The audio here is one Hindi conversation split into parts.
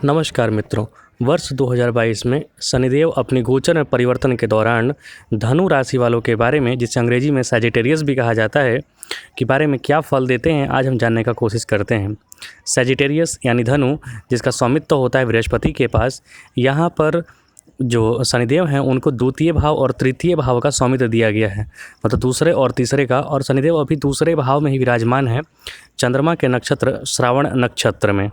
नमस्कार मित्रों। वर्ष 2022 में शनिदेव अपनी गोचर में परिवर्तन के दौरान धनु राशि वालों के बारे में, जिसे अंग्रेजी में सैजिटेरियस भी कहा जाता है, के बारे में क्या फल देते हैं आज हम जानने का कोशिश करते हैं। सैजिटेरियस यानी धनु, जिसका स्वामित्व होता है बृहस्पति के पास, यहाँ पर जो शनिदेव हैं उनको द्वितीय भाव और तृतीय भाव का स्वामित्व दिया गया है, मतलब दूसरे और तीसरे का। और शनिदेव अभी दूसरे भाव में ही विराजमान है, चंद्रमा के नक्षत्र श्रावण नक्षत्र में,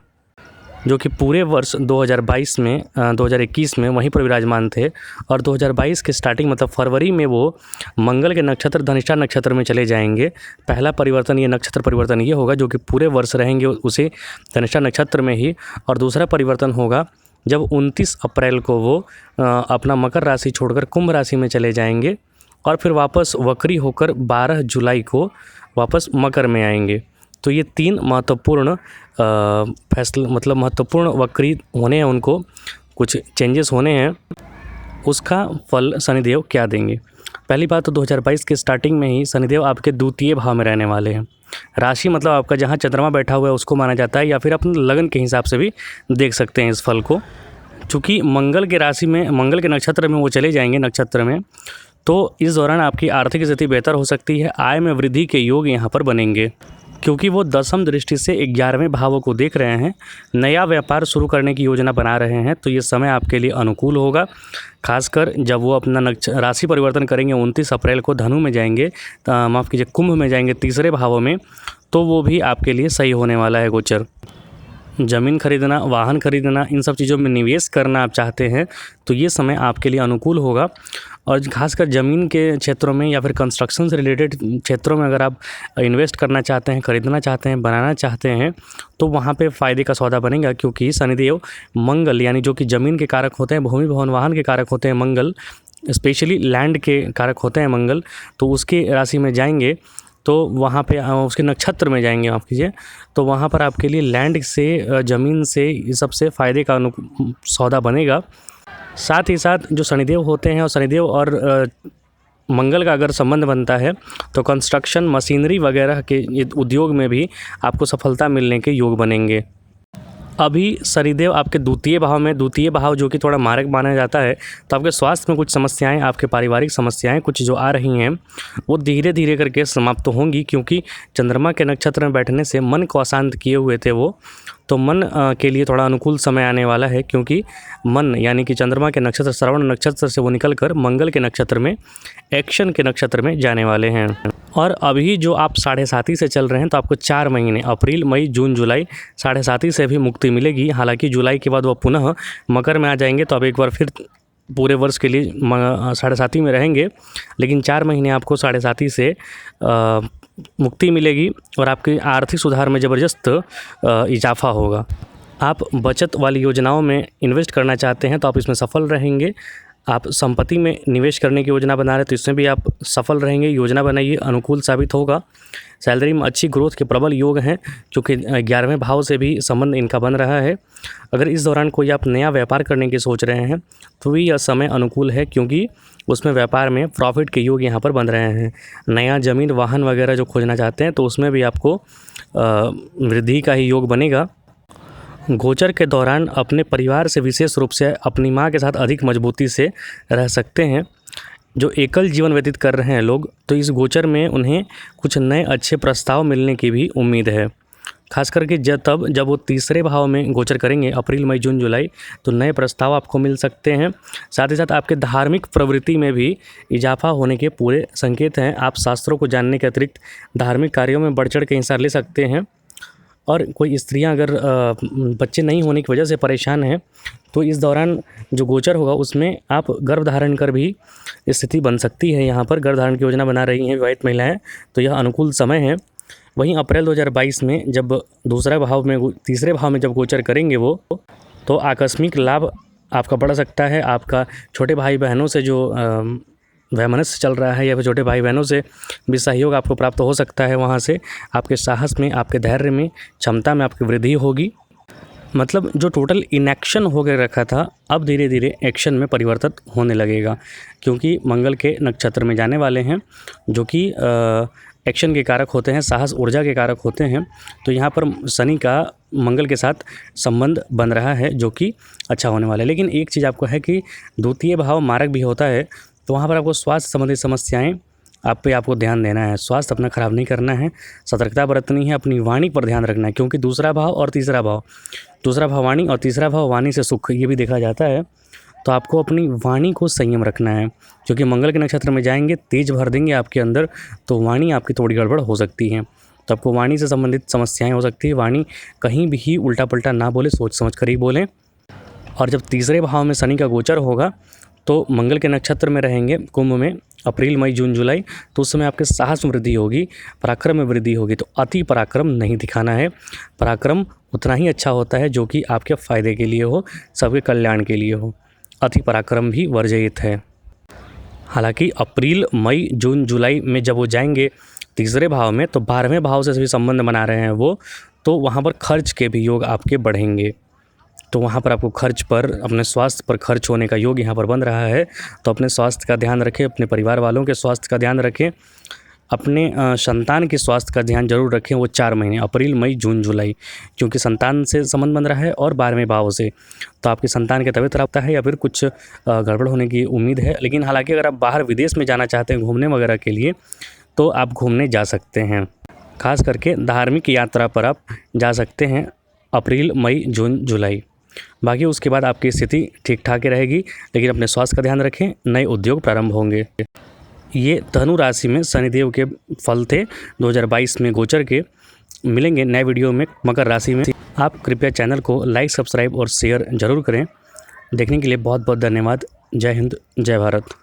जो कि पूरे वर्ष 2021 में वहीं पर विराजमान थे। और 2022 के स्टार्टिंग मतलब फरवरी में वो मंगल के नक्षत्र धनिष्ठा नक्षत्र में चले जाएंगे। पहला परिवर्तन ये नक्षत्र परिवर्तन ये होगा जो कि पूरे वर्ष रहेंगे उसे धनिष्ठा नक्षत्र में ही। और दूसरा परिवर्तन होगा जब 29 अप्रैल को वो अपना मकर राशि छोड़कर कुंभ राशि में चले जाएंगे और फिर वापस वक्री होकर 12 जुलाई को वापस मकर में आएंगे। तो ये तीन महत्वपूर्ण फैसले, मतलब महत्वपूर्ण वक्री होने हैं, उनको कुछ चेंजेस होने हैं। उसका फल शनिदेव क्या देंगे? पहली बात तो 2022 के स्टार्टिंग में ही शनिदेव आपके द्वितीय भाव में रहने वाले हैं। राशि मतलब आपका जहाँ चंद्रमा बैठा हुआ है उसको माना जाता है, या फिर अपने लगन के हिसाब से भी देख सकते हैं इस फल को। चूँकि मंगल के राशि में, मंगल के नक्षत्र में वो चले जाएंगे नक्षत्र में, तो इस दौरान आपकी आर्थिक स्थिति बेहतर हो सकती है। आय में वृद्धि के योग यहाँ पर बनेंगे, क्योंकि वो दसम दृष्टि से 11वें भावों को देख रहे हैं। नया व्यापार शुरू करने की योजना बना रहे हैं, तो ये समय आपके लिए अनुकूल होगा। खासकर जब वो अपना राशि परिवर्तन करेंगे 29 अप्रैल को, धनु में जाएंगे, माफ़ कीजिए कुंभ में जाएंगे तीसरे भावों में, तो वो भी आपके लिए सही होने वाला है गोचर। ज़मीन खरीदना, वाहन खरीदना, इन सब चीज़ों में निवेश करना आप चाहते हैं तो ये समय आपके लिए अनुकूल होगा। और खासकर ज़मीन के क्षेत्रों में या फिर कंस्ट्रक्शन से रिलेटेड क्षेत्रों में अगर आप इन्वेस्ट करना चाहते हैं, खरीदना चाहते हैं, बनाना चाहते हैं, तो वहाँ पे फ़ायदे का सौदा बनेगा। क्योंकि शनिदेव मंगल यानी जो कि ज़मीन के कारक होते हैं, भूमि भवन वाहन के कारक होते हैं मंगल, स्पेशली लैंड के कारक होते हैं मंगल, तो उसके राशि में जाएंगे तो वहाँ पे उसके नक्षत्र में जाएंगे आप कीजिए, तो वहाँ पर आपके लिए लैंड से, ज़मीन से, इस सबसे फ़ायदे का सौदा बनेगा। साथ ही साथ जो शनिदेव होते हैं और शनिदेव और मंगल का अगर संबंध बनता है तो कंस्ट्रक्शन, मशीनरी वगैरह के उद्योग में भी आपको सफलता मिलने के योग बनेंगे। अभी शनिदेव आपके द्वितीय भाव में, द्वितीय भाव जो कि थोड़ा मारक माना जाता है, तो आपके स्वास्थ्य में कुछ समस्याएं, आपके पारिवारिक समस्याएं कुछ जो आ रही हैं वो धीरे धीरे करके समाप्त होंगी। क्योंकि चंद्रमा के नक्षत्र में बैठने से मन को अशांत किए हुए थे वो, तो मन के लिए थोड़ा अनुकूल समय आने वाला है। क्योंकि मन यानी कि चंद्रमा के नक्षत्र श्रवण नक्षत्र से वो निकलकर मंगल के नक्षत्र में, एक्शन के नक्षत्र में जाने वाले हैं। और अभी जो आप 7.5 से चल रहे हैं, तो आपको 4 महीने अप्रैल, मई, जून, जुलाई 7.5 से भी मुक्ति मिलेगी। हालांकि जुलाई के बाद वो पुनः मकर में आ जाएंगे, तो अब एक बार फिर पूरे वर्ष के लिए 7.5 में रहेंगे, लेकिन 4 महीने आपको 7.5 से मुक्ति मिलेगी और आपके आर्थिक सुधार में ज़बरदस्त इजाफा होगा। आप बचत वाली योजनाओं में इन्वेस्ट करना चाहते हैं तो आप इसमें सफल रहेंगे। आप संपत्ति में निवेश करने की योजना बना रहे हैं तो इसमें भी आप सफल रहेंगे। योजना बनाइए, अनुकूल साबित होगा। सैलरी में अच्छी ग्रोथ के प्रबल योग हैं, क्योंकि 11वें भाव से भी संबंध इनका बन रहा है। अगर इस दौरान कोई आप नया व्यापार करने की सोच रहे हैं तो भी यह समय अनुकूल है, क्योंकि उसमें व्यापार में प्रॉफिट के योग यहाँ पर बन रहे हैं। नया ज़मीन, वाहन वगैरह जो खोजना चाहते हैं तो उसमें भी आपको वृद्धि का ही योग बनेगा। गोचर के दौरान अपने परिवार से, विशेष रूप से अपनी माँ के साथ अधिक मजबूती से रह सकते हैं। जो एकल जीवन व्यतीत कर रहे हैं लोग, तो इस गोचर में उन्हें कुछ नए अच्छे प्रस्ताव मिलने की भी उम्मीद है। खास करके जब वो तीसरे भाव में गोचर करेंगे अप्रैल, मई, जून, जुलाई, तो नए प्रस्ताव आपको मिल सकते हैं। साथ ही साथ आपके धार्मिक प्रवृत्ति में भी इजाफा होने के पूरे संकेत हैं। आप शास्त्रों को जानने के अतिरिक्त धार्मिक कार्यों में बढ़ चढ़ के हिस्सा ले सकते हैं। और कोई स्त्रियां अगर बच्चे नहीं होने की वजह से परेशान हैं तो इस दौरान जो गोचर होगा उसमें आप गर्भ धारण कर भी स्थिति बन सकती है। यहाँ पर गर्भ धारण की योजना बना रही हैं विवाहित महिलाएं, तो यह अनुकूल समय है। वहीं अप्रैल 2022 में जब दूसरा भाव में, तीसरे भाव में जब गोचर करेंगे वो, तो आकस्मिक लाभ आपका बढ़ सकता है। आपका छोटे भाई बहनों से जो वैमनस्य चल रहा है या फिर छोटे भाई बहनों से भी सहयोग आपको प्राप्त हो सकता है। वहाँ से आपके साहस में, आपके धैर्य में, क्षमता में आपकी वृद्धि होगी। मतलब जो टोटल इनएक्शन हो गया रखा था, अब धीरे धीरे एक्शन में परिवर्तित होने लगेगा, क्योंकि मंगल के नक्षत्र में जाने वाले हैं, जो कि एक्शन के कारक होते हैं, साहस ऊर्जा के कारक होते हैं। तो यहाँ पर शनि का मंगल के साथ संबंध बन रहा है जो कि अच्छा होने वाला है। लेकिन एक चीज़ आपको है कि द्वितीय भाव मारक भी होता है, तो वहाँ पर आपको स्वास्थ्य संबंधी समस्याएं आपको ध्यान देना है। स्वास्थ्य अपना ख़राब नहीं करना है, सतर्कता बरतनी है, अपनी वाणी पर ध्यान रखना है, क्योंकि दूसरा भाव वाणी और तीसरा भाव वाणी से सुख, ये भी देखा जाता है। तो आपको अपनी वाणी को संयम रखना है, क्योंकि मंगल के नक्षत्र में जाएंगे, तेज भर देंगे आपके अंदर, तो वाणी आपकी थोड़ी गड़बड़ हो सकती है। तो आपको वाणी से संबंधित समस्याएं हो सकती है। वाणी कहीं भी उल्टा पुल्टा ना बोले, सोच समझ कर ही बोलें। और जब तीसरे भाव में शनि का गोचर होगा तो मंगल के नक्षत्र में रहेंगे कुंभ में, अप्रैल मई जून जुलाई, तो उस समय आपके साहस में वृद्धि होगी, पराक्रम में वृद्धि होगी। तो अति पराक्रम नहीं दिखाना है। पराक्रम उतना ही अच्छा होता है जो कि आपके फ़ायदे के लिए हो, सबके कल्याण के लिए हो। अति पराक्रम भी वर्जित है। हालांकि अप्रैल मई जून जुलाई में जब वो जाएंगे तीसरे भाव में, तो 12वें भाव से भी संबंध बना रहे हैं वो, तो वहाँ पर खर्च के भी योग आपके बढ़ेंगे। तो वहाँ पर आपको खर्च पर, अपने स्वास्थ्य पर खर्च होने का योग यहाँ पर बन रहा है। तो अपने स्वास्थ्य का ध्यान रखें, अपने परिवार वालों के स्वास्थ्य का ध्यान रखें, अपने संतान के स्वास्थ्य का ध्यान जरूर रखें। वो 4 महीने अप्रैल मई जून जुलाई, क्योंकि संतान से संबंध बन रहा है और 12वें भाव से, तो आपकी संतान की तबीयत खराब है या फिर कुछ गड़बड़ होने की उम्मीद है। लेकिन हालांकि अगर आप बाहर विदेश में जाना चाहते हैं घूमने वगैरह के लिए, तो आप घूमने जा सकते हैं। खास करके धार्मिक यात्रा पर आप जा सकते हैं अप्रैल मई जून जुलाई। बाकी उसके बाद आपकी स्थिति ठीक ठाक ही रहेगी, लेकिन अपने स्वास्थ्य का ध्यान रखें, नए उद्योग प्रारंभ होंगे। ये धनु राशि में शनिदेव के फल थे 2022 में गोचर के। मिलेंगे नए वीडियो में मकर राशि में। आप कृपया चैनल को लाइक, सब्सक्राइब और शेयर जरूर करें। देखने के लिए बहुत बहुत धन्यवाद। जय हिंद, जय भारत।